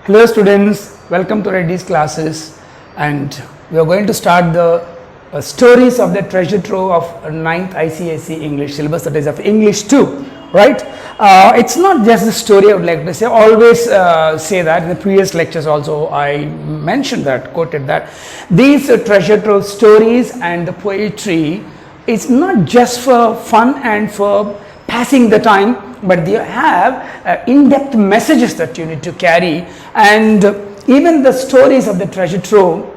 Hello students, welcome to Reddy's classes, and we are going to start the stories of the treasure trove of 9th ICSE English syllabus, that is of English 2, right? It's not just the story I would like to say, always say that in the previous lectures also I mentioned that, quoted that these treasure trove stories and the poetry is not just for fun and for passing the time, but they have in-depth messages that you need to carry. And even the stories of the treasure trove,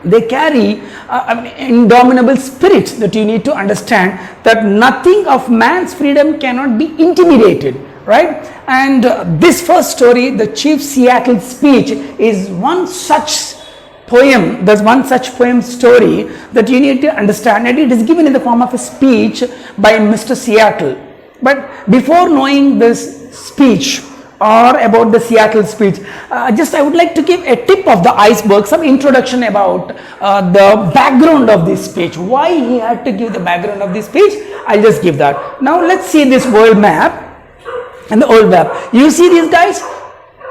they carry an indomitable spirit that you need to understand, that nothing of man's freedom cannot be intimidated, right? And this first story, the Chief Seattle speech, is one such poem. There's one such poem story that you need to understand, and it is given in the form of a speech by Mr. Seattle. But before knowing this speech or about the Seattle speech, I would like to give a tip of the iceberg, some introduction about the background of this speech, why he had to give the background of this speech. I'll just give that. Now let's see this world map and the old map. You see these guys?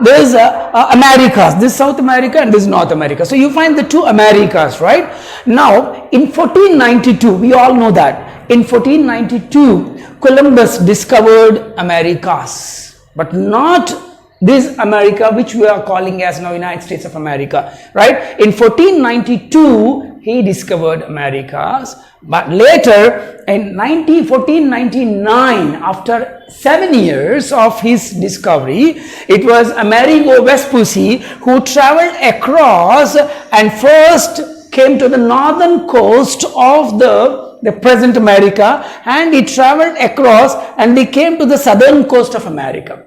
There's Americas, this South America and this North America. So you find the two Americas, right? Now in 1492, we all know that. In 1492, Columbus discovered Americas, but not this America which we are calling as now United States of America, right? In 1492, he discovered Americas, but later in 1499, after 7 years of his discovery, it was Amerigo Vespucci who traveled across and first came to the northern coast of the present America, and he traveled across and he came to the southern coast of America.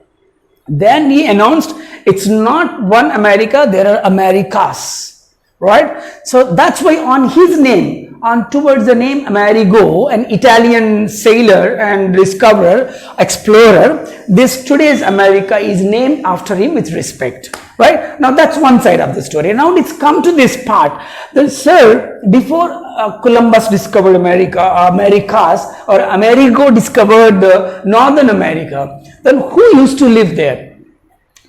Then he announced, it's not one America, there are Americas, right? So that's why on his name, on towards the name Amerigo, an Italian sailor and discoverer, explorer, this today's America is named after him with respect, right? Now that's one side of the story. Now let's come to this part. Then, sir, before Columbus discovered Americas, or Amerigo discovered Northern America, then who used to live there?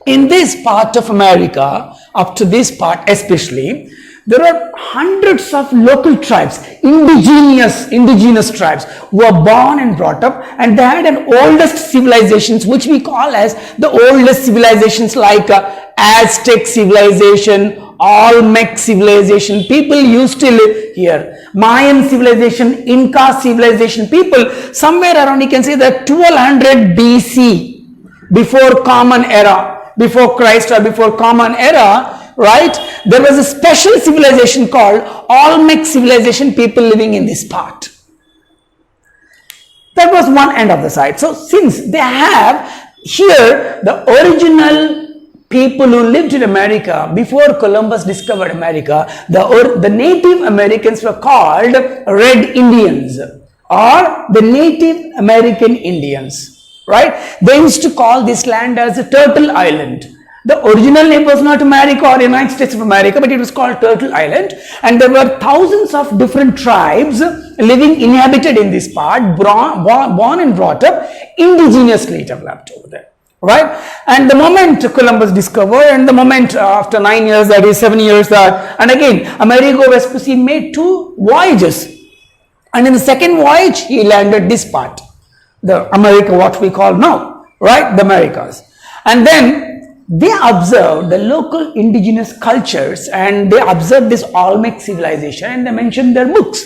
In this part of America, up to this part especially, there are hundreds of local tribes, indigenous tribes, who were born and brought up, and they had an oldest civilizations which we call as the oldest civilizations, like Aztec civilization, Olmec civilization. People used to live here. Mayan civilization, Inca civilization. People somewhere around, you can say that 1200 BC, before Common Era, before Christ or before Common Era, right? There was a special civilization called Olmec civilization, people living in this part. That was one end of the side. So since they have here the original people who lived in America before Columbus discovered America, the Native Americans were called Red Indians or the Native American Indians, right? They used to call this land as a Turtle Island. The original name was not America or United States of America, but it was called Turtle Island, and there were thousands of different tribes living, inhabited in this part, born and brought up, indigenously developed over there, right? And the moment Columbus discovered, and the moment after 9 years, that is 7 years, and again Amerigo Vespucci made 2 voyages, and in the second voyage he landed this part, the America what we call now, right, the Americas. And then they observed the local indigenous cultures, and they observed this Olmec civilization, and they mentioned their books.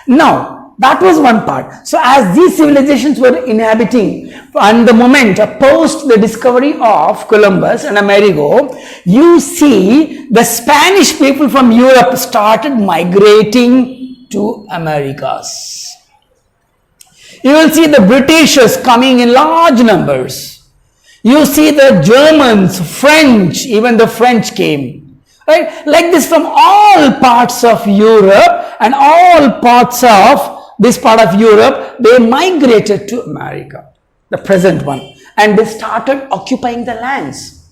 Now that was one part. So as these civilizations were inhabiting, and the moment post the discovery of Columbus and Amerigo, you see the Spanish people from Europe started migrating to Americas. You will see the Britishers coming in large numbers. You see the Germans, French, even the French came, right? Like this, from all parts of Europe and all parts of this part of Europe, they migrated to America, the present one, and they started occupying the lands,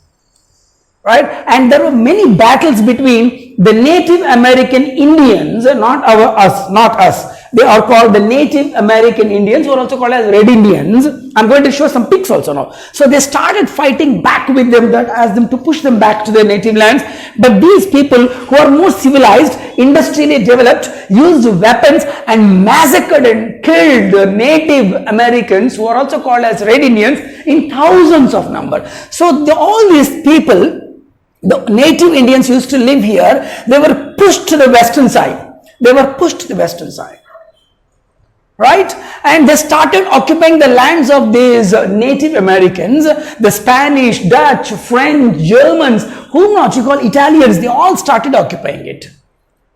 right? And there were many battles between the Native American Indians, not us, They are called the Native American Indians, who are also called as Red Indians. I'm going to show some pics also now. So they started fighting back with them, that asked them to push them back to their native lands. But these people who are more civilized, industrially developed, used weapons and massacred and killed the Native Americans, who are also called as Red Indians, in thousands of number. So all these people, the native Indians used to live here, they were pushed to the western side. They were pushed to the western side. Right? And they started occupying the lands of these Native Americans. The Spanish, Dutch, French, Germans, whom not you call Italians, they all started occupying it.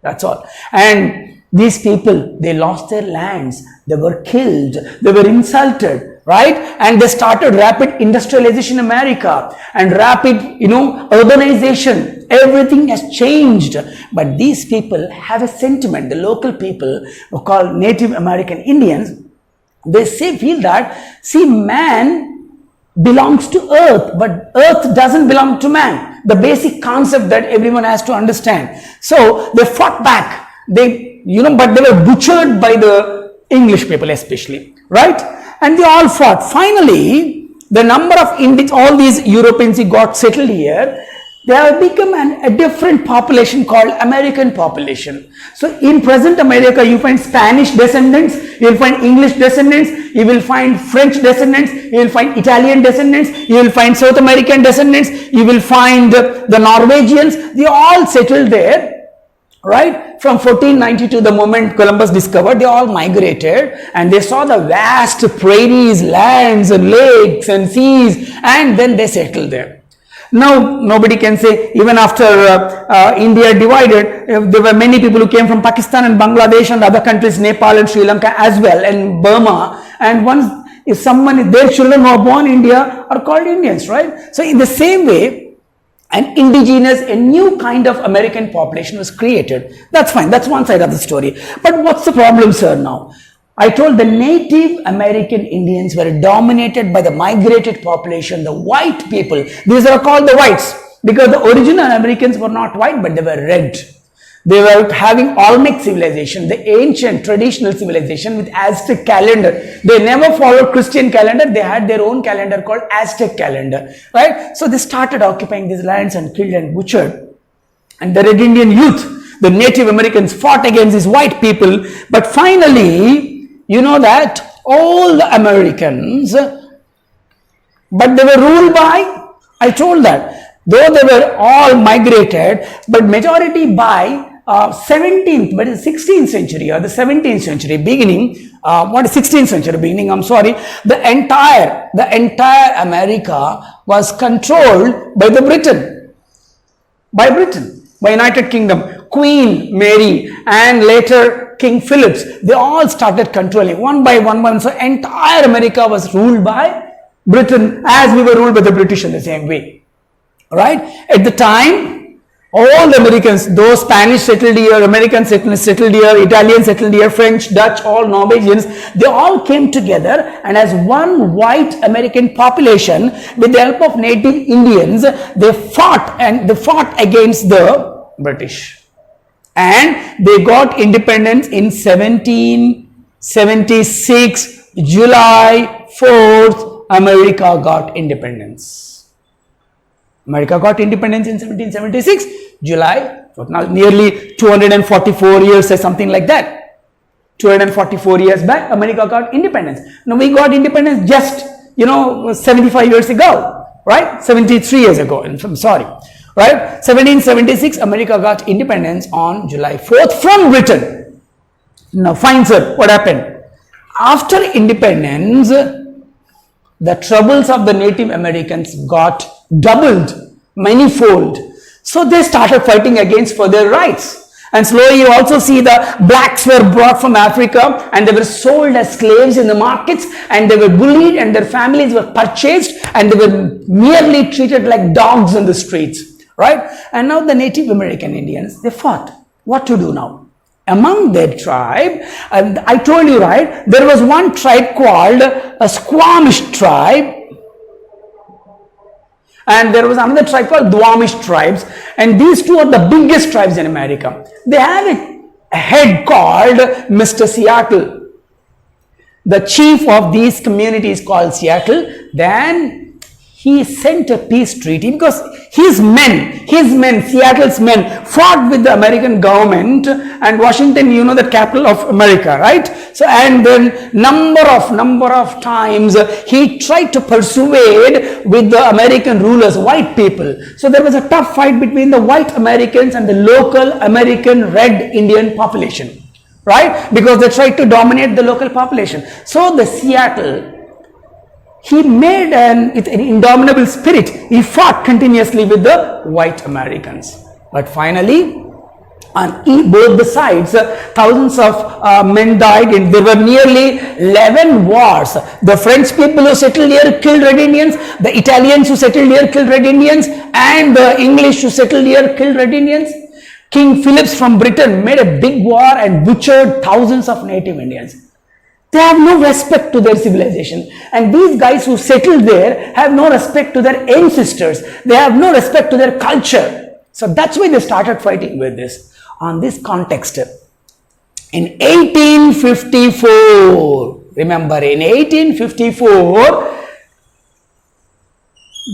That's all. And these people, they lost their lands. They were killed. They were insulted. Right? And they started rapid industrialization in America and rapid, urbanization. Everything has changed. But these people have a sentiment. The local people who are called Native American Indians, they feel that, man belongs to earth, but earth doesn't belong to man. The basic concept that everyone has to understand. So they fought back. But they were butchered by the English people especially. Right? And they all fought. Finally, the number of Indians, all these Europeans who got settled here, they have become a different population called American population. So in present America, you find Spanish descendants, you will find English descendants, you will find French descendants, you will find Italian descendants, you will find South American descendants, you will find the Norwegians. They all settled there. Right? From 1492, the moment Columbus discovered, they all migrated and they saw the vast prairies, lands and lakes and seas, and then they settled there. Now, nobody can say, even after India divided, there were many people who came from Pakistan and Bangladesh and other countries, Nepal and Sri Lanka as well, and Burma. And once, if their children who are born in India are called Indians, right? So in the same way, a new kind of American population was created. That's fine. That's one side of the story. But what's the problem, sir, now? I told the Native American Indians were dominated by the migrated population, the white people. These are called the whites because the original Americans were not white, but they were red. They were having Olmec civilization, the ancient traditional civilization with Aztec calendar. They never followed Christian calendar. They had their own calendar called Aztec calendar, right? So they started occupying these lands and killed and butchered. And the Red Indian youth, the Native Americans, fought against these white people. But finally, that all the Americans, but they were ruled by, I told that, though they were all migrated, but majority by 17th, but 16th century or the 17th century beginning, 16th century beginning, the entire America was controlled by by United Kingdom. Queen Mary and later King Philip, they all started controlling one by one. So entire America was ruled by Britain, as we were ruled by the British in the same way. Right? At the time, all the Americans, those Spanish settled here, Americans settled here, Italians settled here, French, Dutch, all Norwegians, they all came together and as one white American population, with the help of Native Indians, they fought against the British. And they got independence in 1776, July 4th, America got independence. America got independence in 1776, July, now nearly 244 years or something like that. 244 years back, America got independence. Now we got independence just, 75 years ago, right? 73 years ago, I'm sorry, right? 1776, America got independence on July 4th from Britain. Now fine, sir, what happened? After independence, the troubles of the Native Americans got doubled, manifold. So they started fighting for their rights. And slowly you also see the blacks were brought from Africa and they were sold as slaves in the markets and they were bullied and their families were purchased and they were merely treated like dogs in the streets. Right? And now the Native American Indians, they fought. What to do now? Among their tribe, and I told you, right, there was one tribe called a Squamish tribe, and there was another tribe called Duwamish tribes, and these two are the biggest tribes in America. They have a head called Mr. Seattle. The chief of these communities called Seattle, then he sent a peace treaty because his men, Seattle's men fought with the American government, and Washington, you know, the capital of America, right? So, and then number of times he tried to persuade with the American rulers, white people. So there was a tough fight between the white Americans and the local American red Indian population, right? Because they tried to dominate the local population. So the Seattle, he made an indomitable spirit. He fought continuously with the white Americans. But finally, on both the sides, thousands of men died, and there were nearly 11 wars. The French people who settled here killed Red Indians, the Italians who settled here killed Red Indians, and the English who settled here killed Red Indians. King Philip from Britain made a big war and butchered thousands of native Indians. They have no respect to their civilization, and these guys who settled there have no respect to their ancestors. They have no respect to their culture. So that's why they started fighting with this. On this context, in 1854, remember, in 1854,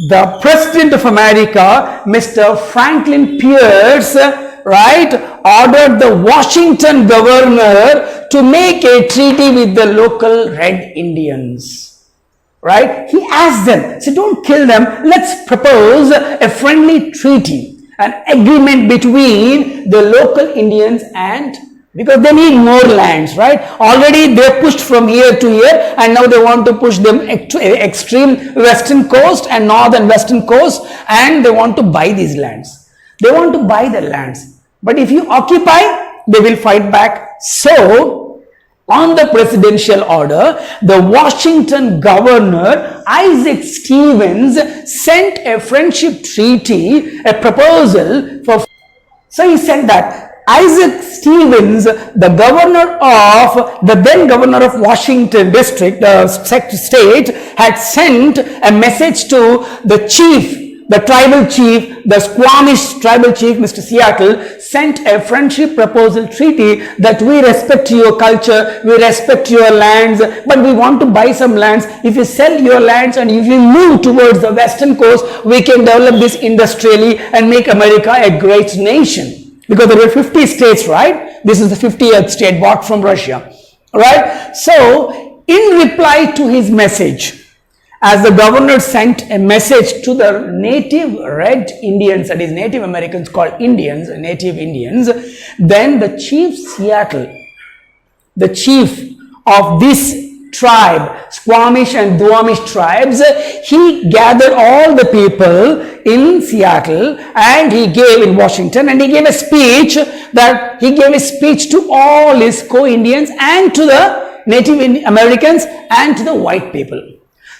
the President of America, Mr. Franklin Pierce, right, ordered the Washington governor to make a treaty with the local Red Indians, right? He asked them, so don't kill them, let's propose a friendly treaty, an agreement between the local Indians, and because they need more lands, right? Already they pushed from here to here, and now they want to push them to extreme western coast and northern western coast, and they want to buy these lands. They want to buy the lands. But if you occupy, they will fight back. So, on the presidential order, the Washington governor, Isaac Stevens, sent a friendship treaty, a proposal for. So, he said that Isaac Stevens, the governor of, the then governor of Washington district, the state, had sent a message to the chief, the tribal chief, the Squamish tribal chief, Mr. Seattle, sent a friendship proposal treaty that we respect your culture, we respect your lands, but we want to buy some lands. If you sell your lands and if you move towards the western coast, we can develop this industrially and make America a great nation. Because there were 50 states, right? This is the 50th state bought from Russia, right? So, in reply to his message, as the governor sent a message to the native Red Indians, that is Native Americans called Indians, native Indians, then the chief Seattle, the chief of this tribe, Squamish and Duwamish tribes, he gathered all the people in Seattle and he gave in Washington, and he gave a speech to all his co-Indians and to the Native Americans and to the white people.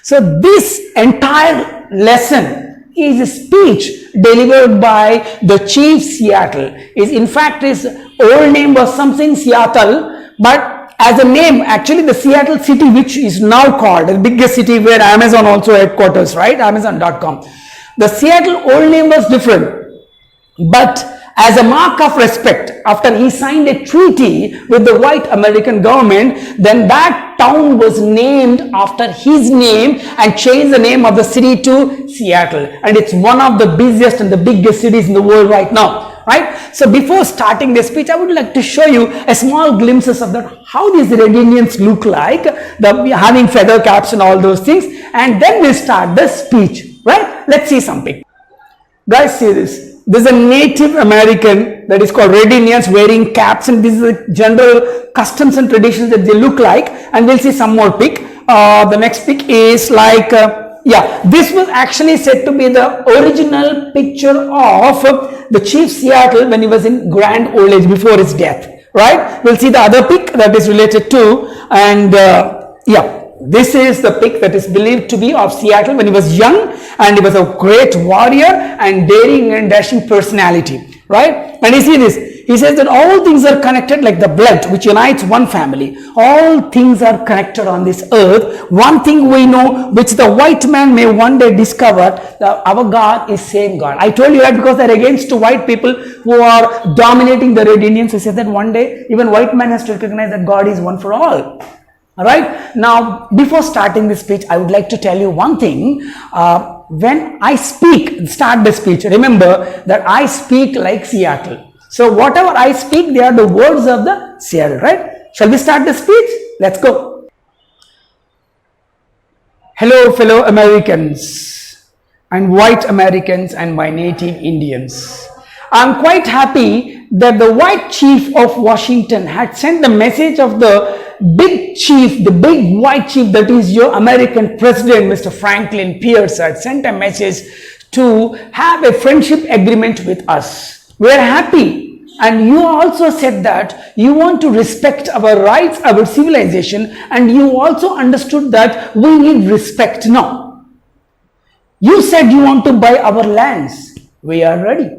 So this entire lesson is a speech delivered by the chief Seattle. In fact, his old name was something Seattle, but as a name, actually the Seattle city, which is now called the biggest city where Amazon also headquarters, right? Amazon.com. The Seattle old name was different, but as a mark of respect, after he signed a treaty with the white American government, then that town was named after his name and changed the name of the city to Seattle. And it's one of the busiest and the biggest cities in the world right now, right? So before starting this speech, I would like to show you a small glimpses of that, how these Red Indians look like, having feather caps and all those things. And then we'll start the speech, right? Let's see something. Guys, see this. This is a Native American that is called Red Indians wearing caps, and this is the general customs and traditions that they look like. And we'll see some more pic. The next pic is like, this was actually said to be the original picture of the chief Seattle when he was in grand old age before his death, right? We'll see the other pic that is related to, and this is the pic that is believed to be of Seattle when he was young, and he was a great warrior and daring and dashing personality, right? And you see this, He says that all things are connected like the blood which unites one family. All things are connected on this earth. One thing we know, which the white man may one day discover, that our God is same God. I told you that because they're against white people who are dominating the red Indians. He says that one day even white man has to recognize that God is one for all. Alright, now before starting this speech, I would like to tell you one thing. When I start the speech, remember that I speak like Seattle. So whatever I speak, they are the words of the Seattle, right? Shall we start the speech? Let's go. Hello, fellow Americans and white Americans and my native Indians. I'm quite happy that the white chief of Washington had sent the message of the big chief, the big white chief, that is your American president, Mr. Franklin Pierce, had sent a message to have a friendship agreement with us. We are happy. And you also said that you want to respect our rights, our civilization, and you also understood that we need respect now. You said you want to buy our lands. We are ready.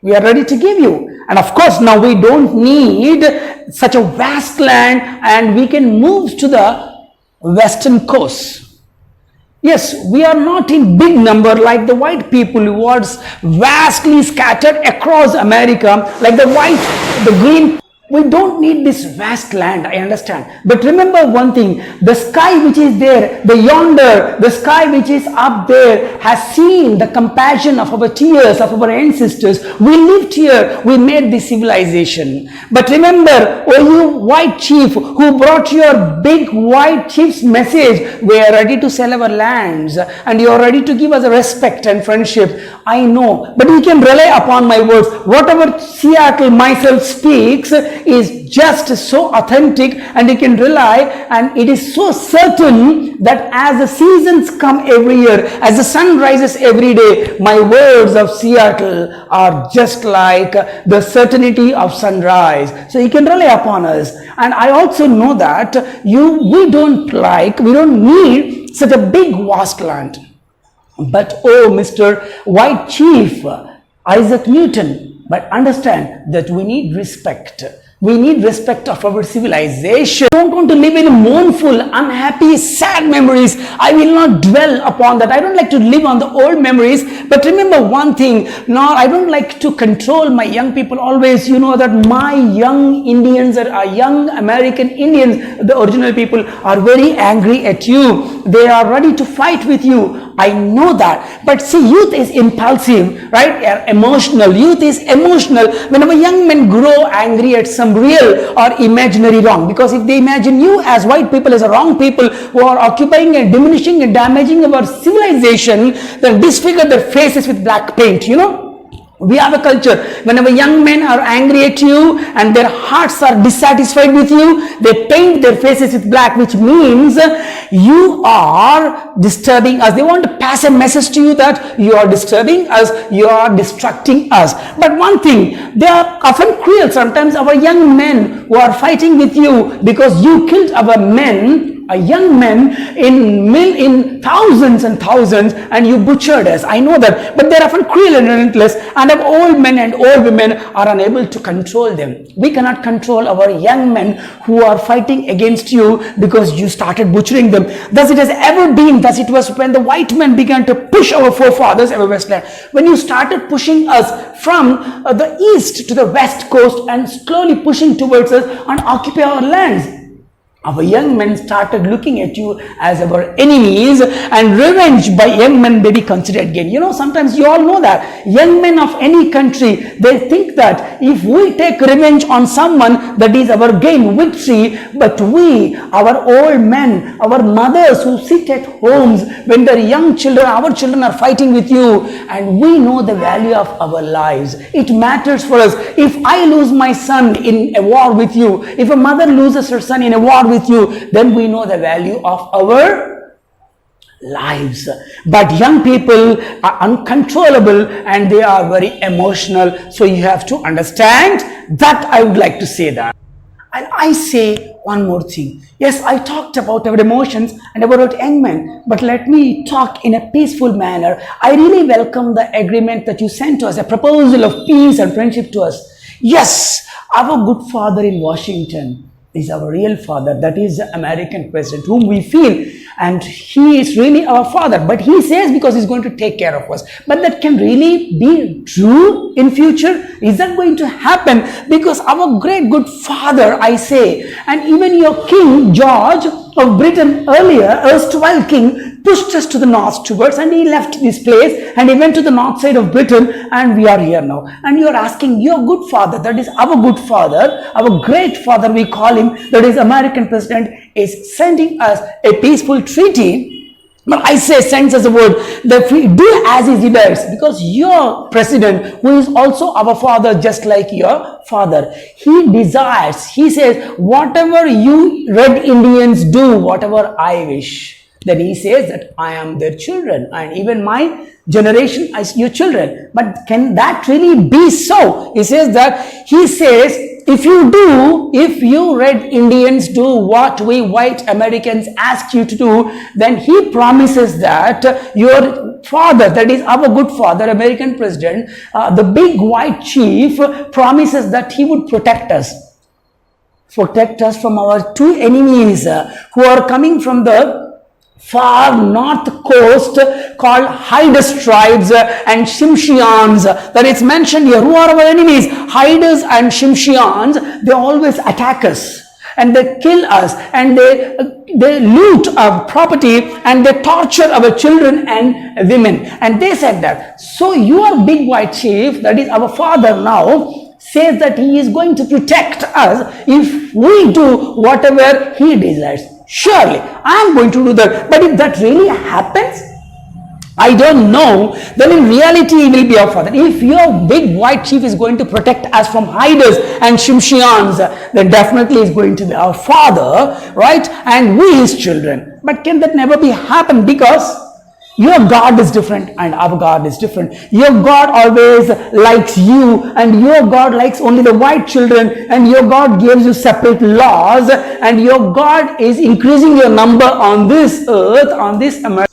We are ready to give you. And of course, now we don't need such a vast land and we can move to the western coast. Yes, we are not in big number like the white people who are vastly scattered across America, like the white, the green. We don't need this vast land, I understand. But remember one thing, the sky which is there, the yonder, the sky which is up there has seen the compassion of our tears, of our ancestors. We lived here, we made this civilization. But remember, oh you white chief who brought your big white chief's message, we are ready to sell our lands and you are ready to give us a respect and friendship. I know, but you can rely upon my words. Whatever Seattle myself speaks is just so authentic and you can rely, and it is so certain that as the seasons come every year, as the sun rises every day, my words of Seattle are just like the certainty of sunrise. So you can rely upon us. And I also know that we don't need such a big vast land. But oh, Mr. White Chief, Isaac Newton, but understand that we need respect. We need respect of our civilization. I don't want to live in mournful, unhappy, sad memories. I will not dwell upon that. I don't like to live on the old memories. But remember one thing, I don't like to control my young people always. You know that my young Indians, or young American Indians, the original people, are very angry at you. They are ready to fight with you. I know that. But see, youth is impulsive, right? Emotional. Youth is emotional. Whenever young men grow angry at some real or imaginary wrong, because if they imagine you as white people as a wrong people who are occupying and diminishing and damaging our civilization, then disfigure their faces with black paint, We have a culture. Whenever young men are angry at you and their hearts are dissatisfied with you, they paint their faces with black, which means you are disturbing us. They want to pass a message to you that you are disturbing us, you are distracting us. But one thing, they are often cruel. Sometimes our young men who are fighting with you because you killed our men, young men in thousands and thousands, and you butchered us. I know that, but they're often cruel and relentless, and our old men and old women are unable to control them. We cannot control our young men who are fighting against you because you started butchering them. Thus it has ever been, thus it was when the white men began to push our forefathers over Westland. When you started pushing us from the east to the west coast and slowly pushing towards us and occupy our lands, our young men started looking at you as our enemies, and revenge by young men may be considered gain. Sometimes you all know that young men of any country, they think that if we take revenge on someone, that is our gain, victory. But we, our old men, our mothers who sit at homes when their young children, our children are fighting with you, and we know the value of our lives. It matters for us. If I lose my son in a war with you, if a mother loses her son in a war with you, then we know the value of our lives. But young people are uncontrollable and they are very emotional. So you have to understand that. I would like to say that. And I say one more thing. Yes, I talked about our emotions and about young men, but let me talk in a peaceful manner. I really welcome the agreement that you sent to us, a proposal of peace and friendship to us. Yes, our good father in Washington is our real father. That is the American president whom we feel, and he is really our father. But he says because he's going to take care of us. But that can really be true in future? Is that going to happen? Because our great good father, I say, and even your King George of Britain earlier, erstwhile king, pushed us to the north towards, and he left this place and he went to the north side of Britain, and we are here now. And you are asking, your good father, that is our good father, our great father we call him, that is American president, is sending us a peaceful treaty. But I say sends us a word that we do as he does, because your president, who is also our father just like your father, he desires, he says, whatever you Red Indians do, whatever I wish. Then he says that I am their children, and even my generation is your children. But can that really be so? He says that, he says, if you Red Indians do what we white Americans ask you to do, then he promises that your father, that is our good father, American president, the big white chief, promises that he would protect us from our two enemies who are coming from the far north coast, called Haidas tribes and Shimshians. That it's mentioned here. Who are our enemies? Haidas and Shimshians. They always attack us and they kill us, and they loot our property, and they torture our children and women. And they said that, so your big white chief, that is our father now, says that he is going to protect us if we do whatever he desires. Surely, I am going to do that. But if that really happens, I don't know, then in reality he will be our father. If your big white chief is going to protect us from Haidas and Shimshians, then definitely is going to be our father, right? And we his children. But can that never be happen? Because your God is different and our God is different. Your God always likes you, and your God likes only the white children, and your God gives you separate laws, and your God is increasing your number on this earth, on this America.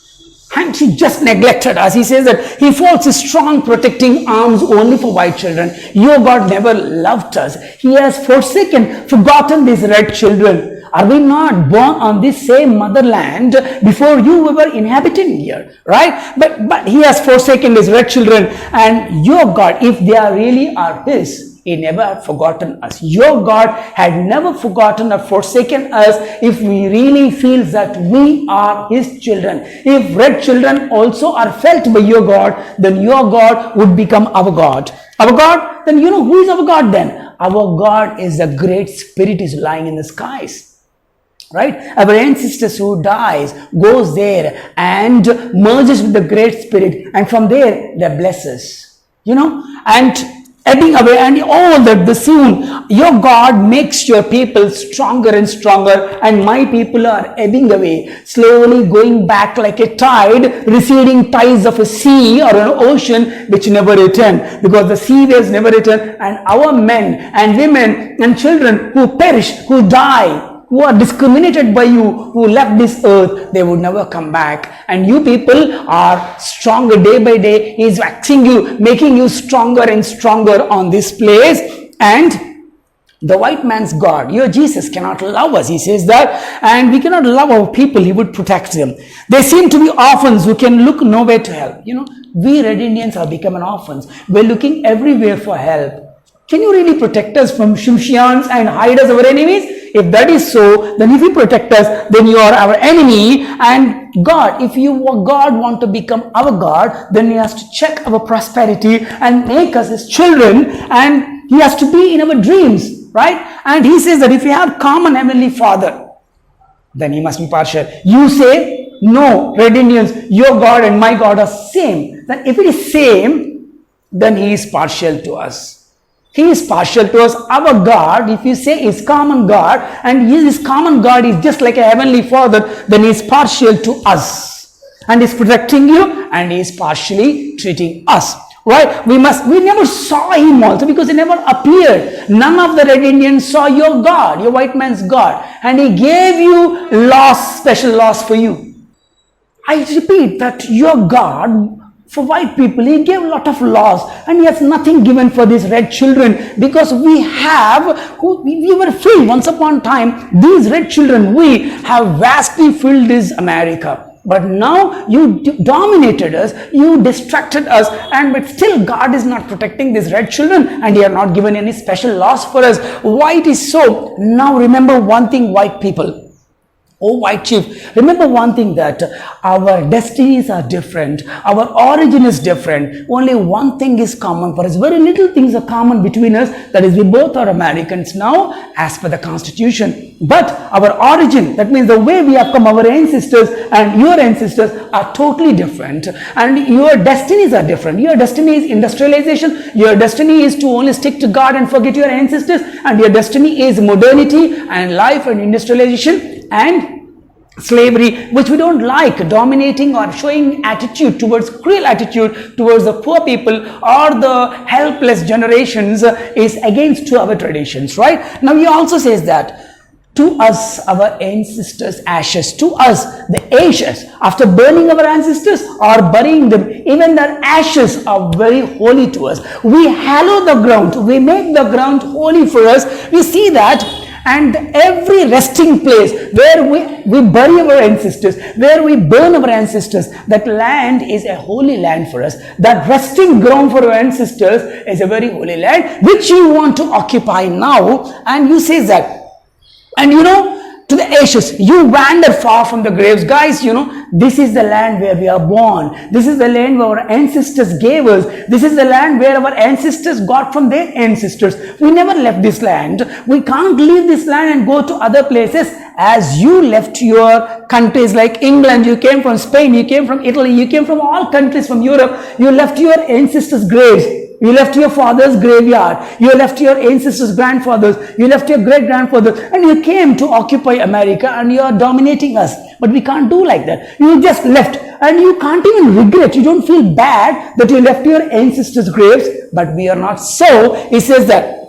And he just neglected us. He says that he folds his strong protecting arms only for white children. Your God never loved us. He has forgotten these red children. Are we not born on this same motherland before you were inhabiting here, right? But he has forsaken his red children, and your God, if they are really are his, he never had forgotten us. Your God had never forgotten or forsaken us if we really feel that we are his children. If red children also are felt by your God, then your God would become our God. Our God, then you know who is our God then? Our God is the great spirit is lying in the skies. Right? Our ancestors who dies, goes there and merges with the great spirit, and from there they bless us. You know, and ebbing away, and all that the soon your God makes your people stronger and stronger, and my people are ebbing away, slowly going back like a tide, receding tides of a sea or an ocean which never return, because the sea waves never return, and our men and women and children who perish, who die, who are discriminated by you, who left this earth, they would never come back. And you people are stronger day by day. He is waxing you, making you stronger and stronger on this place. And the white man's God, your Jesus, cannot love us. He says that, and we cannot love our people. He would protect them. They seem to be orphans who can look nowhere to help. You know, we Red Indians have become an orphans. We're looking everywhere for help. Can you really protect us from Shimshians and hide us our enemies? If that is so, then if you protect us, then you are our enemy. And God, if God want to become our God, then he has to check our prosperity and make us his children, and he has to be in our dreams, right? And he says that if you have common heavenly father, then he must be partial. You say, no, Red Indians, your God and my God are same. Then if it is same, then he is partial to us. He is partial to us. Our God, if you say is common God, and his common God is just like a heavenly father, then he is partial to us, and is protecting you, and he is partially treating us. Right? We never saw him also, because he never appeared. None of the Red Indians saw your God, your white man's God, and he gave you laws, special laws for you. I repeat that your God for white people. He gave a lot of laws, and he has nothing given for these red children, because we were free once upon a time. These red children, we have vastly filled this America. But now you dominated us, you distracted us, but still God is not protecting these red children, and He has not given any special laws for us. Why it is so? Now remember one thing, white people. Oh, white chief, remember one thing, that our destinies are different. Our origin is different. Only one thing is common for us. Very little things are common between us. That is, we both are Americans now as per the Constitution. But our origin, that means the way we have come, our ancestors and your ancestors are totally different. And your destinies are different. Your destiny is industrialization. Your destiny is to only stick to God and forget your ancestors. And your destiny is modernity and life and industrialization and slavery, which we don't like, dominating or showing attitude towards, cruel attitude towards the poor people or the helpless generations is against to our traditions, right? Now he also says that to us, our ancestors' ashes, to us, the ashes, after burning our ancestors or burying them, even their ashes are very holy to us. We hallow the ground, we make the ground holy for us. We see that. And every resting place where we bury our ancestors, where we burn our ancestors, that land is a holy land for us. That resting ground for our ancestors is a very holy land, which you want to occupy now. And you say that. And to the ashes, you wander far from the graves. Guys, this is the land where we are born. This is the land where our ancestors gave us. This is the land where our ancestors got from their ancestors. We never left this land. We can't leave this land and go to other places. As you left your countries like England, you came from Spain, you came from Italy, you came from all countries from Europe. You left your ancestors' graves. You left your father's graveyard. You left your ancestors' grandfathers. You left your great-grandfathers. And you came to occupy America, and you are dominating us. But we can't do like that. You just left. And you can't even regret. You don't feel bad that you left your ancestors' graves. But we are not so. He says that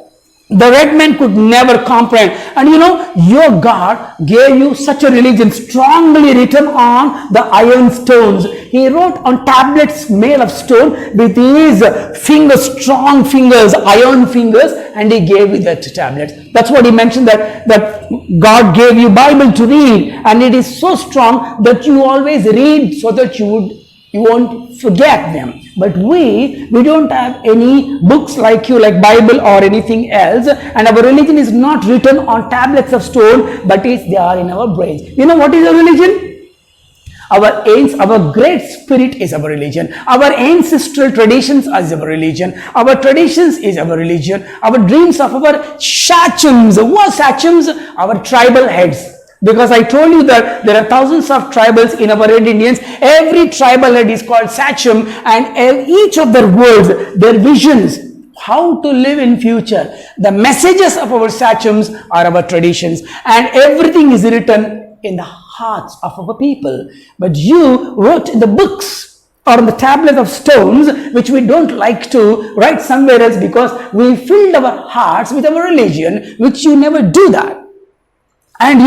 the red man could never comprehend. And your God gave you such a religion, strongly written on the iron stones. He wrote on tablets made of stone with his fingers, strong fingers, iron fingers, and he gave you that tablet. That's what he mentioned, that God gave you Bible to read, and it is so strong that you always read so that you won't forget them. But we don't have any books like you, like Bible or anything else, and our religion is not written on tablets of stone, but they are in our brains. You know what is our religion? Our great spirit is our religion. Our ancestral traditions are our religion. Our traditions is our religion. Our dreams of our sachems. What sachems? Our tribal heads. Because I told you that there are thousands of tribals in our Red Indians. Every tribal head is called sachem, and each of their words, their visions, how to live in future, the messages of our sachems are our traditions, and everything is written in the hearts of our people. But you wrote in the books or on the tablet of stones, which we don't like to write somewhere else, because we filled our hearts with our religion, which you never do that. And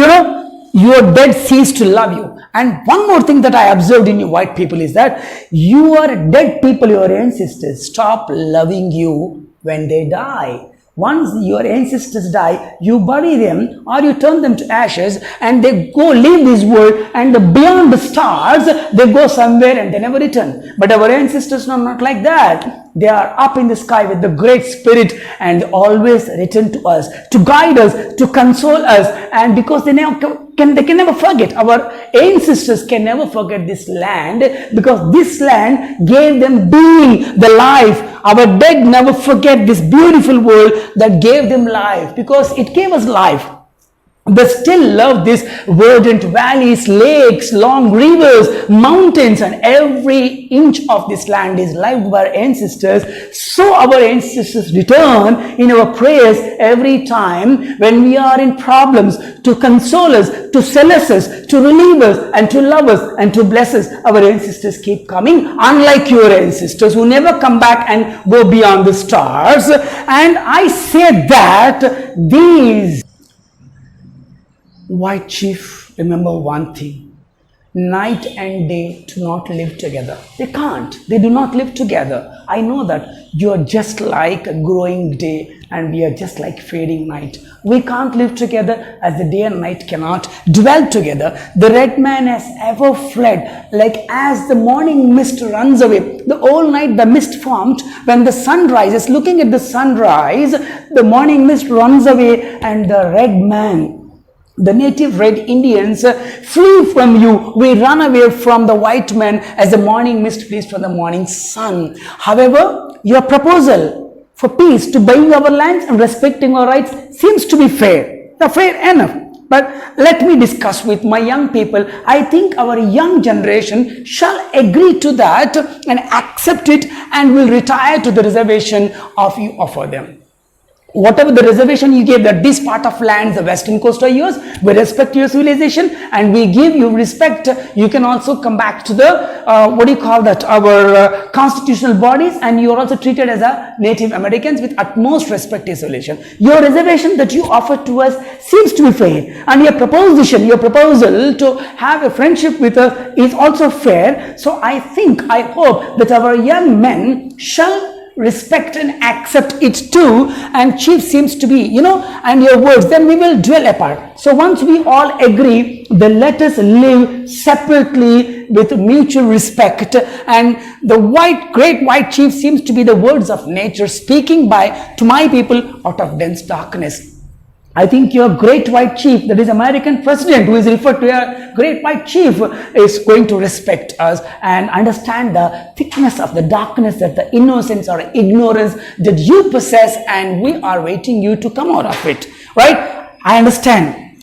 your dead cease to love you. And one more thing that I observed in you white people is that your dead people, your ancestors, stop loving you when they die. Once your ancestors die, you bury them or you turn them to ashes, and they go leave this world, and beyond the stars, they go somewhere and they never return. But our ancestors are not like that. They are up in the sky with the great spirit, and always return to us, to guide us, to console us. And because they can never forget, our ancestors can never forget this land, because this land gave them being, the life. Our dead never forget this beautiful world that gave them life, because it gave us life. They still love these verdant valleys, lakes, long rivers, mountains, and every inch of this land is lived by our ancestors. So our ancestors return in our prayers every time when we are in problems, to console us, to solace us, to relieve us, and to love us, and to bless us. Our ancestors keep coming, unlike your ancestors who never come back and go beyond the stars. And I say that these white chief, remember one thing. night and day do not live together. They can't. They do not live together. I know that you are just like a growing day and we are just like fading night. We can't live together as the day and night cannot dwell together. The red man has ever fled, like as the morning mist runs away. The whole night the mist formed. When the sun rises, looking at the sunrise, the morning mist runs away and the red man, the native red Indians flee from you. We run away from the white man as the morning mist flees from the morning sun. However, your proposal for peace, to buying our lands and respecting our rights seems to be fair. Now, fair enough. But let me discuss with my young people. I think our young generation shall agree to that and accept it and will retire to the reservation of you offer them. Whatever the reservation you gave, that this part of lands, the western coast are yours, we respect your civilization and we give you respect. You can also come back to the, our constitutional bodies, and you are also treated as a Native Americans with utmost respect to civilization. Your reservation that you offer to us seems to be fair, and your proposal to have a friendship with us is also fair. So I hope that our young men shall respect and accept it too, and chief seems to be, and your words, then we will dwell apart. So once we all agree, then let us live separately with mutual respect. And the great white chief seems to be the words of nature speaking to my people out of dense darkness. I think your great white chief, that is American president, who is referred to a great white chief, is going to respect us and understand the thickness of the darkness, that the innocence or ignorance that you possess, and we are waiting you to come out of it. Right? I understand.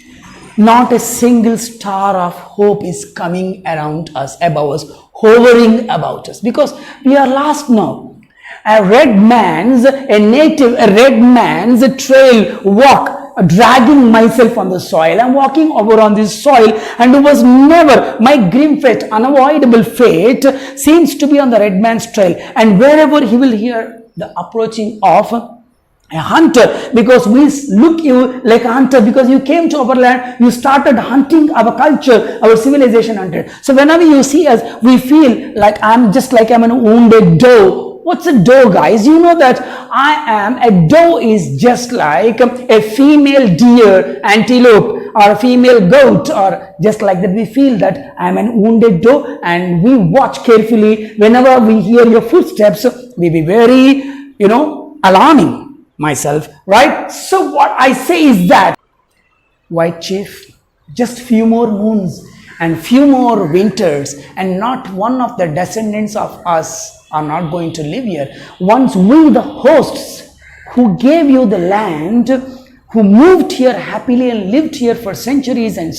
Not a single star of hope is coming around us, above us, hovering about us, because we are lost now. A red man's trail walk, dragging myself on the soil. I'm walking over on this soil, and it was never my grim fate, unavoidable fate seems to be on the red man's trail. And wherever he will hear the approaching of a hunter, because we look you like a hunter, because you came to our land, you started hunting our culture, our civilization hunted. So whenever you see us, we feel like I'm an wounded doe. What's a doe, guys? You know that a doe is just like a female deer, antelope, or a female goat, or just like that. We feel that I'm an wounded doe, and we watch carefully. Whenever we hear your footsteps, we be very, alarming myself, right? So what I say is that, white chief, just few more moons and few more winters, and not one of the descendants of us are not going to live here. Once we, the hosts who gave you the land, who moved here happily and lived here for centuries and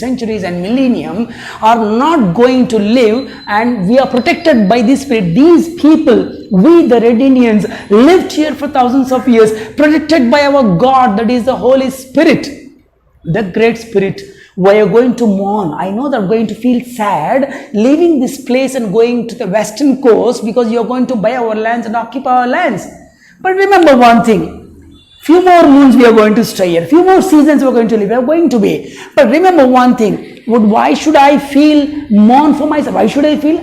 millennium, are not going to live, and we are protected by this spirit. These people, we the Red Indians, lived here for thousands of years, protected by our God, that is the Holy Spirit, the Great Spirit. We are going to mourn. I know that are going to feel sad leaving this place and going to the western coast, because you are going to buy our lands and occupy our lands. But remember one thing, few more moons we are going to stay here, few more seasons we are going to live, we are going to be. But remember one thing, why should I feel mourn for myself? Why should I feel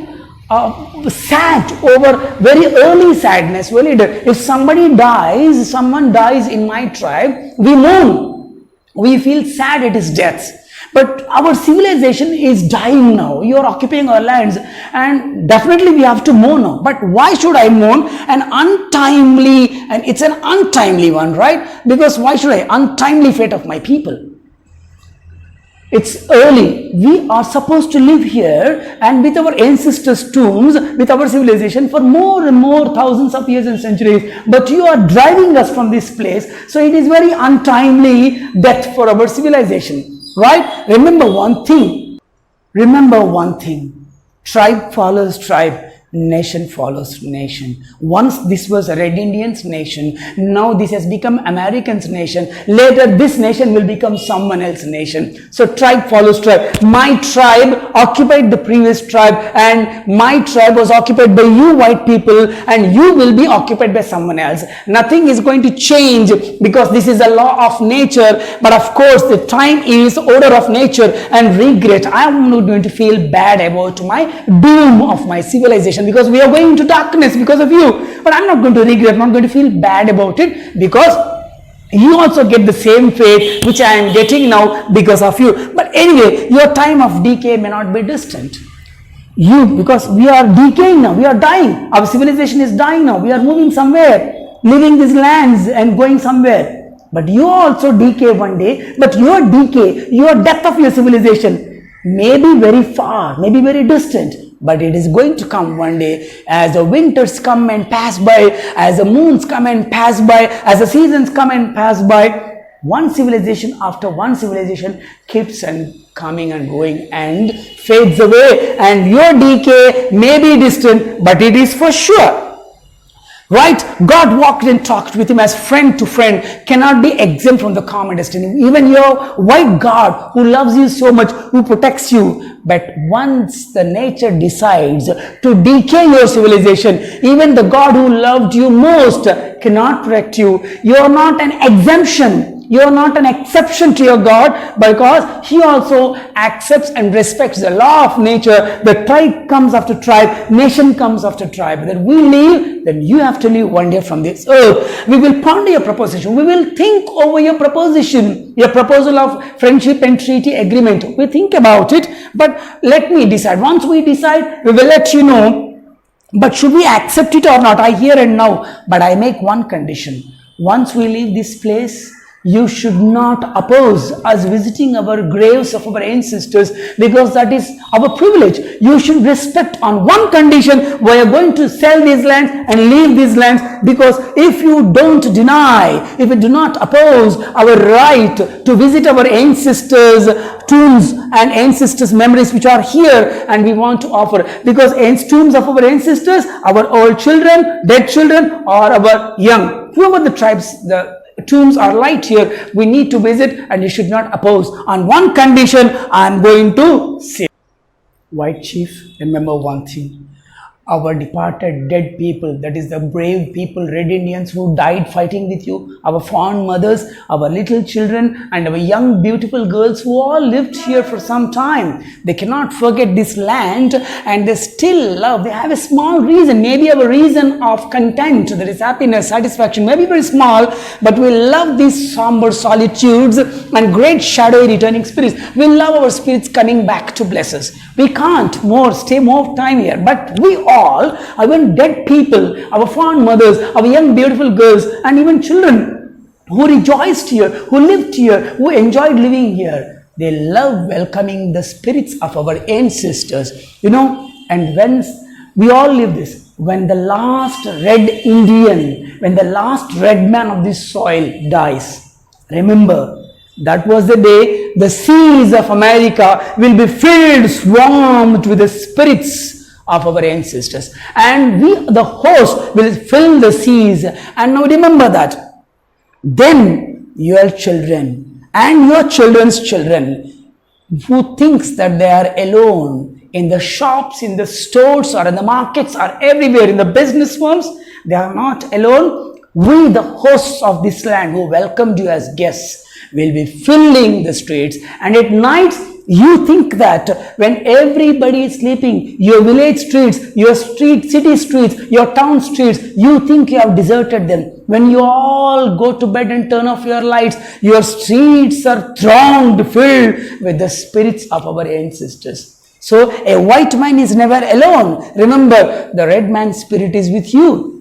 sad over very early sadness? Well, if someone dies in my tribe, we mourn. We feel sad at his death. But our civilization is dying now. You are occupying our lands, and definitely we have to mourn now. But why should I mourn? And it's an untimely one, right? Because why should I? Untimely fate of my people. It's early. We are supposed to live here and with our ancestors' tombs, with our civilization for more and more thousands of years and centuries. But you are driving us from this place. So it is very untimely death for our civilization. Right? Remember one thing. Tribe follows tribe. Nation follows nation. Once this was a Red Indians nation. Now this has become Americans nation. Later this nation will become someone else's nation. So tribe follows tribe. My tribe occupied the previous tribe, and my tribe was occupied by you white people, and you will be occupied by someone else. Nothing is going to change because this is a law of nature. But of course, the time is order of nature, and regret. I am not going to feel bad about my doom of my civilization because we are going into darkness because of you. But I'm not going to regret, not going to feel bad about it because you also get the same fate which I am getting now because of you. But anyway, your time of decay may not be distant. Because we are decaying now, we are dying. Our civilization is dying now. We are moving somewhere, leaving these lands and going somewhere. But you also decay one day. But your decay, your death of your civilization may be very far, may be very distant. But it is going to come one day as the winters come and pass by, as the moons come and pass by, as the seasons come and pass by. One civilization after one civilization keeps on coming and going and fades away. And your decay may be distant, but it is for sure. Right? God walked and talked with him as friend to friend, cannot be exempt from the common destiny. Even your white God who loves you so much, who protects you. But once the nature decides to decay your civilization, even the God who loved you most cannot protect you. You are not an exemption. You are not an exception to your God, because he also accepts and respects the law of nature. The tribe comes after tribe, nation comes after tribe. That we leave, then you have to leave one day from this earth. We will ponder your proposition. We will think over your proposition, your proposal of friendship and treaty agreement. We think about it, but let me decide. Once we decide, we will let you know. But should we accept it or not? I hear and now. But I make one condition. Once we leave this place, you should not oppose us visiting our graves of our ancestors, because that is our privilege. You should respect on one condition. We are going to sell these lands and leave these lands, because if you don't deny, if you do not oppose our right to visit our ancestors' tombs and ancestors' memories which are here, and we want to offer, because tombs of our ancestors, our old children, dead children, or our young, whoever the tribes, the tombs are light here, we need to visit, and you should not oppose. On one condition, I am going to say. White chief, remember one thing. Our departed dead people, that is the brave people, Red Indians who died fighting with you, our fond mothers, our little children, and our young beautiful girls who all lived here for some time. They cannot forget this land, and they still love. They have a small reason, maybe a reason of content, that is happiness, satisfaction, maybe very small, but we love these somber solitudes and great shadowy returning spirits. We love our spirits coming back to bless us. We can't stay more time here, but we all, even dead people, our fond mothers, our young beautiful girls, and even children who rejoiced here, who lived here, who enjoyed living here, they love welcoming the spirits of our ancestors, and when we all live this, when the last red Indian, when the last red man of this soil dies, remember, that was the day the seas of America will be filled, swarmed with the spirits of our ancestors, and we, the host, will fill the seas. And now remember that. Then your children and your children's children, who thinks that they are alone in the shops, in the stores, or in the markets, or everywhere in the business firms, they are not alone. We, the hosts of this land who welcomed you as guests, will be filling the streets. And at night, you think that when everybody is sleeping, your village streets, your city streets, your town streets, you think you have deserted them. When you all go to bed and turn off your lights, your streets are thronged, filled with the spirits of our ancestors. So a white man is never alone. Remember, the red man's spirit is with you.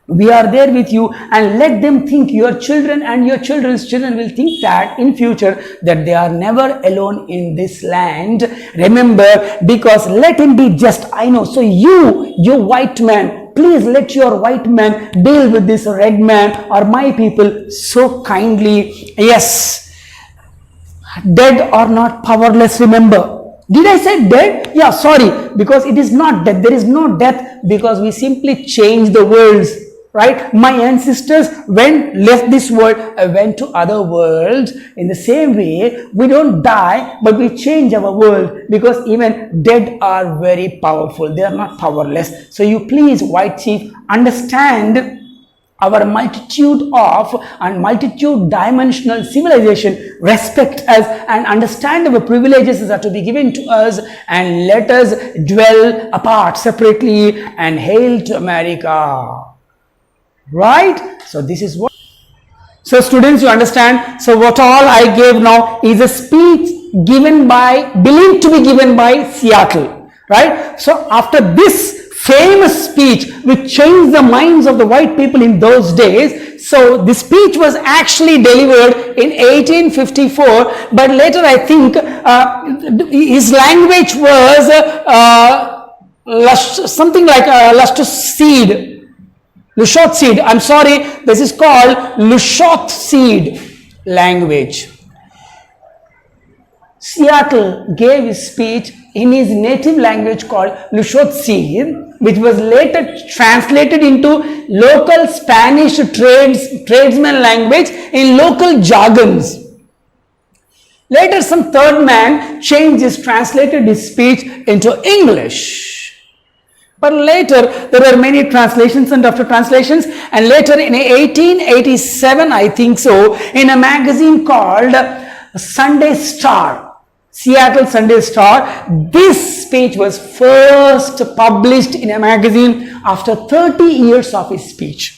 We are there with you, and let them think, your children and your children's children will think that in future that they are never alone in this land. Remember, because let him be just, I know. So you white man, please let your white man deal with this red man or my people so kindly. Yes, dead or not powerless, remember. Did I say dead? Yeah, sorry, because it is not death. There is no death, because we simply change the worlds. right? My ancestors left this world, went to other worlds. In the same way, we don't die, but we change our world, because even dead are very powerful. They are not powerless. So you please, White Chief, understand our multitude of and multitude dimensional civilization, respect us and understand our privileges that are to be given to us, and let us dwell apart separately, and hail to America. Right? So this is what. So students, you understand. So what all I gave now is a speech believed to be given by Seattle. Right? So after this famous speech which changed the minds of the white people in those days. So the speech was actually delivered in 1854, but later I think his language was something like luscious seed. Luscious seed. I'm sorry, this is called luscious seed language. Seattle gave his speech in his native language called luscious seed, which was later translated into local Spanish tradesman language in local jargons. Later, some third man translated his speech into English. But later, there were many translations and after translations, and later in 1887, I think so, in a magazine called Sunday Star, Seattle Sunday Star, this speech was first published in a magazine after 30 years of his speech.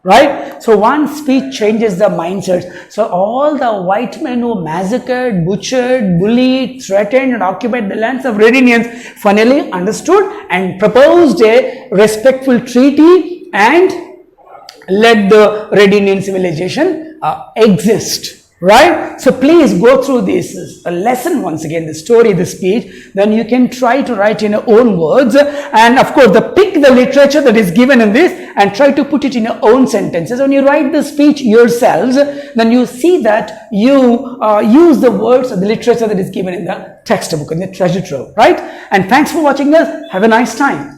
Right? So one speech changes the mindset. So all the white men who massacred, butchered, bullied, threatened and occupied the lands of Red Indians finally understood and proposed a respectful treaty and let the Red Indian civilization exist. Right? So please go through this lesson once again, the story, the speech, then you can try to write in your own words, and of course pick the literature that is given in this and try to put it in your own sentences. When you write the speech yourselves, then you see that you use the words or the literature that is given in the textbook, in the treasure trove, right? And thanks for watching us. Have a nice time.